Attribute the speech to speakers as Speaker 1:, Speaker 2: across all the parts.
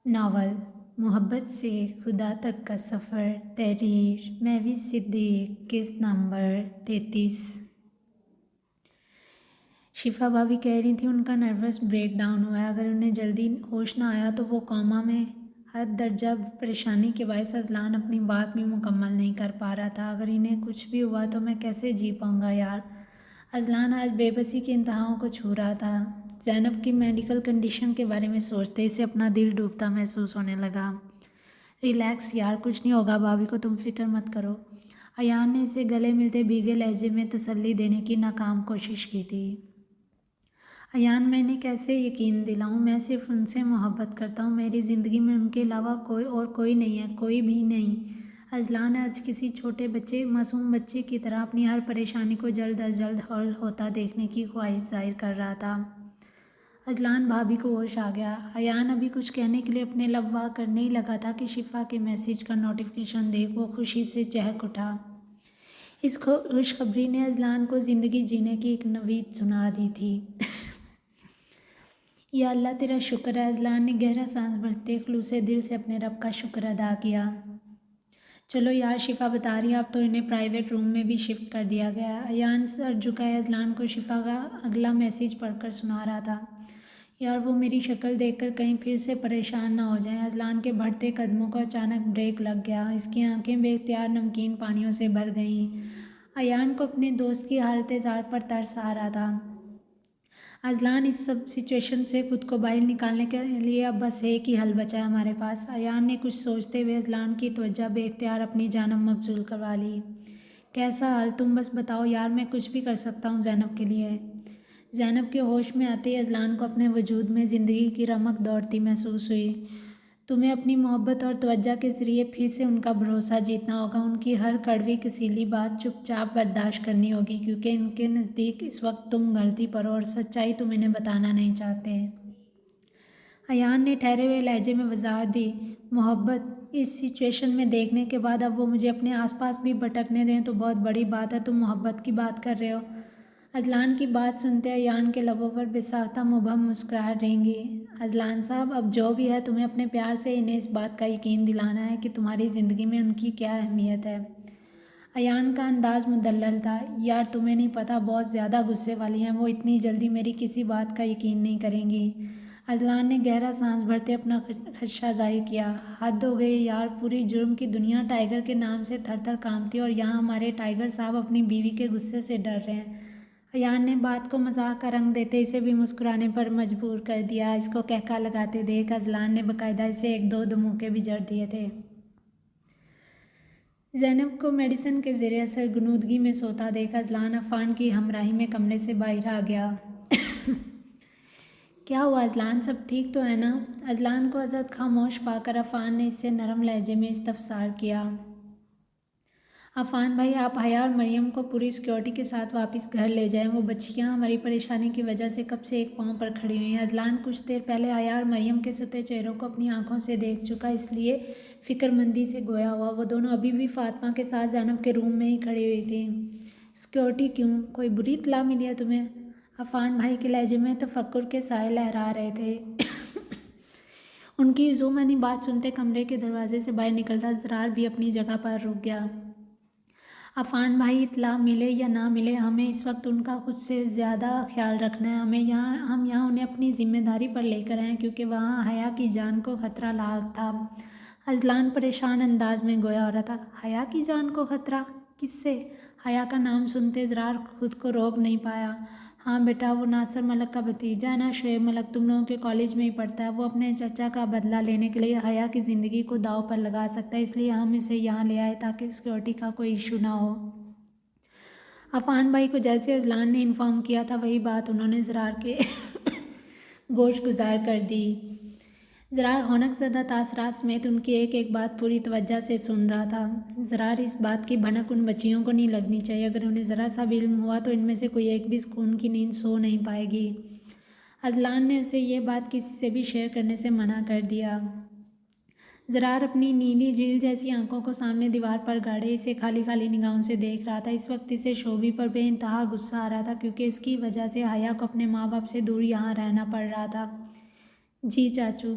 Speaker 1: Novel محبت سے خدا تک کا سفر، تحریر مہوش صدیق، قسط نمبر 33۔ شفا بھابھی کہہ رہی تھیں ان کا نروس بریک ڈاؤن ہوا ہے، اگر انہیں جلدی ہوش نہ آیا تو وہ کوما میں۔ حد درجہ پریشانی کے باعث اذلان اپنی بات بھی مکمل نہیں کر پا رہا تھا۔ اگر انہیں کچھ بھی ہوا تو میں کیسے جی پاؤں گا یار۔ اذلان آج بے بسی کی انتہاؤں کو چھو رہا تھا۔ زینب کی میڈیکل کنڈیشن کے بارے میں سوچتے اسے اپنا دل ڈوبتا محسوس ہونے لگا۔ ریلیکس یار، کچھ نہیں ہوگا بھابھی کو، تم فکر مت کرو۔ ایان نے اسے گلے ملتے بھیگے لہجے میں تسلی دینے کی ناکام کوشش کی تھی۔ ایان، میں انہیں کیسے یقین دلاؤں؟ میں صرف ان سے محبت کرتا ہوں، میری زندگی میں ان کے علاوہ کوئی نہیں ہے، کوئی بھی نہیں۔ اذلان آج کسی چھوٹے معصوم بچے کی طرح اپنی ہر پریشانی کو جلد از جلد حل ہوتا دیکھنے کی خواہش ظاہر کر رہا تھا۔ اذلان بھابھی کو ہوش آ گیا۔ ایان ابھی کچھ کہنے کے لیے اپنے لب وا کرنے ہی لگا تھا کہ شفا کے میسج کا نوٹیفیکیشن دیکھ وہ خوشی سے چہک اٹھا۔ اس خوشخبری نے اذلان کو زندگی جینے کی ایک نوید سنا دی تھی۔ یا اللہ تیرا شکر ہے، اذلان نے گہرا سانس بھرتے خلوص دل سے اپنے رب کا شکر ادا کیا۔ چلو یار، شفا بتا رہی ہے اب تو انہیں پرائیویٹ روم میں بھی شفٹ کر دیا گیا ہے۔ ایان سر جھکائے اذلان کو شفا کا اگلا میسج پڑھ کر سنا رہا تھا۔ یار وہ میری شکل دیکھ کر کہیں پھر سے پریشان نہ ہو جائیں۔ اذلان کے بڑھتے قدموں کو اچانک بریک لگ گیا، اس کی آنکھیں بے اختیار نمکین پانیوں سے بھر گئیں۔ ایان کو اپنے دوست کی حالت زار پر ترس آ رہا تھا۔ اذلان، اس سب سچویشن سے خود کو باہر نکالنے کے لیے اب بس ایک ہی حل بچا ہے ہمارے پاس۔ ایان نے کچھ سوچتے ہوئے اذلان کی توجہ بے اختیار اپنی جانب مبذول کروا لی۔ کیسا حل؟ تم بس بتاؤ یار، میں کچھ بھی کر سکتا ہوں زینب کے لیے۔ زینب کے ہوش میں آتے ہی اذلان کو اپنے وجود میں زندگی کی رمق دوڑتی محسوس ہوئی۔ تمہیں اپنی محبت اور توجہ کے ذریعے پھر سے ان کا بھروسہ جیتنا ہوگا، ان کی ہر کڑوی کسیلی بات چپ چاپ برداشت کرنی ہوگی، کیونکہ ان کے نزدیک اس وقت تم غلطی پر ہو اور سچائی تم انہیں بتانا نہیں چاہتے۔ ایان نے ٹھہرے ہوئے لہجے میں وضاحت دی۔ محبت اس سچویشن میں دیکھنے کے بعد اب وہ مجھے اپنے آس پاس بھی بھٹکنے دیں تو بہت بڑی بات ہے۔ تم محبت کی بات کر رہے ہو؟ اذلان کی بات سنتے ایان کے لبوں پر بے ساختہ مبہم مسکراہٹ رینگی۔ اذلان صاحب، اب جو بھی ہے تمہیں اپنے پیار سے انہیں اس بات کا یقین دلانا ہے کہ تمہاری زندگی میں ان کی کیا اہمیت ہے۔ ایان کا انداز مدلل تھا۔ یار تمہیں نہیں پتہ، بہت زیادہ غصے والی ہیں وہ، اتنی جلدی میری کسی بات کا یقین نہیں کریں گی۔ اذلان نے گہرا سانس بھرتے اپنا خدشہ ظاہر کیا۔ حد ہو گئی یار، پوری جرم کی دنیا ٹائیگر کے نام سے تھر تھر کانپتی ہے اور یہاں ہمارے ٹائیگر صاحب اپنی بیوی کے غصے سے ڈر رہے ہیں۔ ایان نے بات کو مزاح کا رنگ دیتے اسے بھی مسکرانے پر مجبور کر دیا۔ اس کو قہقہ لگاتے دیکھ اذلان نے باقاعدہ اسے ایک دو دھموکے بھی جڑ دیے تھے۔ زینب کو میڈیسن کے زیر اثر غنودگی میں سوتا دیکھ اذلان عفان کی ہمراہی میں کمرے سے باہر آ گیا۔ کیا ہوا اذلان، سب ٹھیک تو ہے نا؟ اذلان کو ازحد خاموش پا کر عفان نے اس سے نرم لہجے میں استفسار کیا۔ عفان بھائی، آپ حیا اور مریم کو پوری سیکیورٹی کے ساتھ واپس گھر لے جائیں، وہ بچیاں ہماری پریشانی کی وجہ سے کب سے ایک پاؤں پر کھڑی ہوئی ہیں۔ اذلان کچھ دیر پہلے حیا اور مریم کے سوتے چہروں کو اپنی آنکھوں سے دیکھ چکا، اس لیے فکر مندی سے گویا ہوا۔ وہ دونوں ابھی بھی فاطمہ کے ساتھ زینب کے روم میں ہی کھڑی ہوئی تھیں۔ سیکیورٹی کیوں؟ کوئی بری اطلاع ملی ہے تمہیں؟ عفان بھائی کے لہجے میں تفکر کے سائے لہرا رہے تھے۔ ان کی ذومعنی بات سنتے کمرے کے دروازے سے باہر نکلتا زرار بھی اپنی جگہ پر رک گیا۔ عفان بھائی، اطلاع ملے یا نہ ملے، ہمیں اس وقت ان کا خود سے زیادہ خیال رکھنا ہے۔ ہم یہاں انہیں اپنی ذمہ داری پر لے کر آئے ہیں کیونکہ وہاں حیا کی جان کو خطرہ لاحق تھا۔ اذلان پریشان انداز میں گویا ہو رہا تھا۔ حیا کی جان کو خطرہ؟ کس سے؟ حیا کا نام سنتے زرار خود کو روک نہیں پایا۔ ہاں بیٹا، وہ ناصر ملک کا بھتیجا ہے نا، شعیب ملک، تم لوگوں کے کالج میں ہی پڑھتا ہے۔ وہ اپنے چچا کا بدلہ لینے کے لیے حیا کی زندگی کو داؤ پر لگا سکتا ہے، اس لیے ہم اسے یہاں لے آئے تاکہ سیکیورٹی کا کوئی ایشو نہ ہو۔ عفان بھائی کو جیسے اذلان نے انفارم کیا تھا وہی بات انہوں نے زرار کے گوش گزار کر دی۔ زرار ہونک زدہ تاثرات سمیت ان کی ایک ایک بات پوری توجہ سے سن رہا تھا۔ زرار، اس بات کی بھنک ان بچیوں کو نہیں لگنی چاہیے، اگر انہیں ذرا سا بھی علم ہوا تو ان میں سے کوئی ایک بھی سکون کی نیند سو نہیں پائے گی۔ اذلان نے اسے یہ بات کسی سے بھی شیئر کرنے سے منع کر دیا۔ زرار اپنی نیلی جھیل جیسی آنکھوں کو سامنے دیوار پر گاڑے اسے خالی خالی نگاہوں سے دیکھ رہا تھا۔ اس وقت اسے شوبی پر بے انتہا غصہ آ رہا تھا کیونکہ اس کی وجہ سے حیا کو اپنے ماں باپ سے دور یہاں رہنا پڑ رہا تھا۔ جی چاچو۔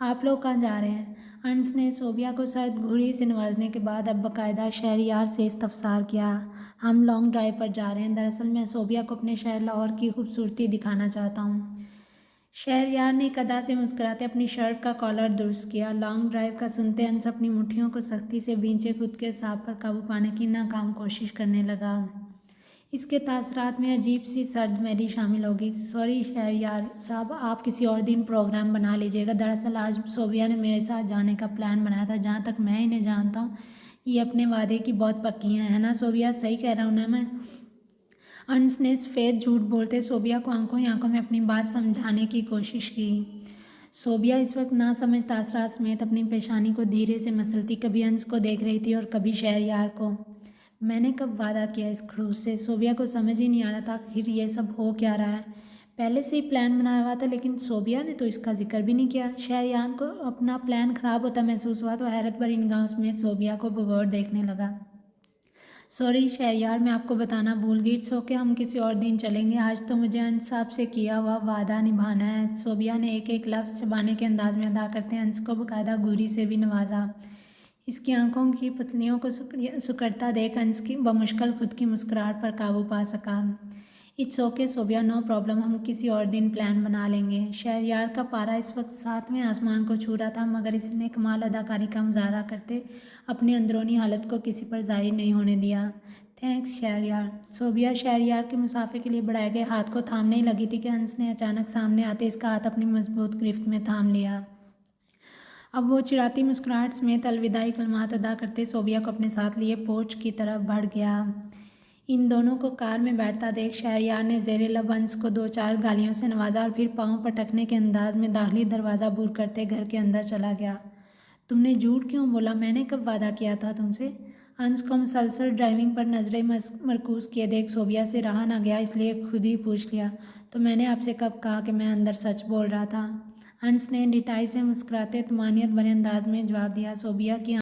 Speaker 1: آپ لوگ کہاں جا رہے ہیں؟ انس نے صوبیہ کو سرد گھوڑی سے نوازنے کے بعد اب باقاعدہ شہریار سے استفسار کیا۔ ہم لانگ ڈرائیو پر جا رہے ہیں، دراصل میں صوبیہ کو اپنے شہر لاہور کی خوبصورتی دکھانا چاہتا ہوں۔ شہریار نے ایک ادا سے مسکراتے اپنی شرٹ کا کالر درست کیا۔ لانگ ڈرائیو کا سنتے انس اپنی مٹھیوں کو سختی سے بھینچے خود کے اعصاب پر قابو پانے کی ناکام کوشش کرنے لگا۔ اس کے تاثرات میں عجیب سی سرد مہری شامل ہوگی۔ سوری شہریار صاحب، آپ کسی اور دن پروگرام بنا لیجیے گا۔ دراصل آج صوبیہ نے میرے ساتھ جانے کا پلان بنایا تھا۔ جہاں تک میں انہیں جانتا ہوں یہ اپنے وعدے کی بہت پکی ہیں، ہے نا صوبیہ؟ صحیح کہہ رہا ہوں نا میں؟ انس نے سفید جھوٹ بولتے صوبیہ کو آنکھوں ہی آنکھوں میں اپنی بات سمجھانے کی کوشش کی۔ صوبیہ اس وقت ناسمجھ تاثرات سمیت اپنی پیشانی کو دھیرے سے مسلتی کبھی انس کو دیکھ رہی تھی اور کبھی شہریار کو۔ میں نے کب وعدہ کیا اس خڑوس سے؟ صوبیہ کو سمجھ ہی نہیں آ رہا تھا آخر یہ سب ہو کیا رہا ہے۔ پہلے سے ہی پلان بنایا ہوا تھا لیکن صوبیہ نے تو اس کا ذکر بھی نہیں کیا۔ شہریار کو اپنا پلان خراب ہوتا محسوس ہوا تو حیرت بھری نگاہوں سمیت صوبیہ کو بغور دیکھنے لگا۔ سوری شہریار، میں آپ کو بتانا بھول گئی۔ اٹس اوکے، ہم کسی اور دن چلیں گے۔ آج تو مجھے انس صاحب سے کیا ہوا وعدہ نبھانا ہے۔ صوبیہ نے ایک ایک لفظ چبانے کے انداز میں ادا کرتے انس کو باقاعدہ گھوری سے بھی نوازا۔ اس کی آنکھوں کی پتلیوں کو سکڑتا دیکھ انس کی بمشکل خود کی مسکراہٹ پر قابو پا سکا۔ It's okay Sobia, no problem, ہم کسی اور دن پلان بنا لیں گے۔ شہریار کا پارا اس وقت ساتویں آسمان کو چھو رہا تھا مگر اس نے کمال اداکاری کا مظاہرہ کرتے اپنی اندرونی حالت کو کسی پر ظاہر نہیں ہونے دیا۔ تھینکس شہریار۔ صوبیہ شہریار کے مسافے کے لیے بڑھائے گئے ہاتھ کو تھامنے ہی لگی تھی کہ انس نے اچانک سامنے آتے اس کا ہاتھ اپنی مضبوط گرفت میں تھام لیا۔ اب وہ چڑھاتی مسکراہٹ سمیت الوداعی کلمات ادا کرتے صوبیہ کو اپنے ساتھ لیے پورچ کی طرف بڑھ گیا۔ ان دونوں کو کار میں بیٹھتا دیکھ شہریار نے زیر لب انس کو دو چار گالیوں سے نوازا اور پھر پاؤں پٹکنے کے انداز میں داخلی دروازہ بور کرتے گھر کے اندر چلا گیا۔ تم نے جھوٹ کیوں بولا؟ میں نے کب وعدہ کیا تھا تم سے؟ انس کو مسلسل ڈرائیونگ پر نظریں مرکوز کیے دیکھ صوبیہ سے رہا نہ گیا، اس لیے خود ہی پوچھ لیا، تو میں نے آپ سے کب کہا کہ میں اندر سچ بول رہا تھا؟ انس نے ڈٹائی سے مسکراتے طمانینت بھرے انداز میں جواب دیا۔ صوبیہ کی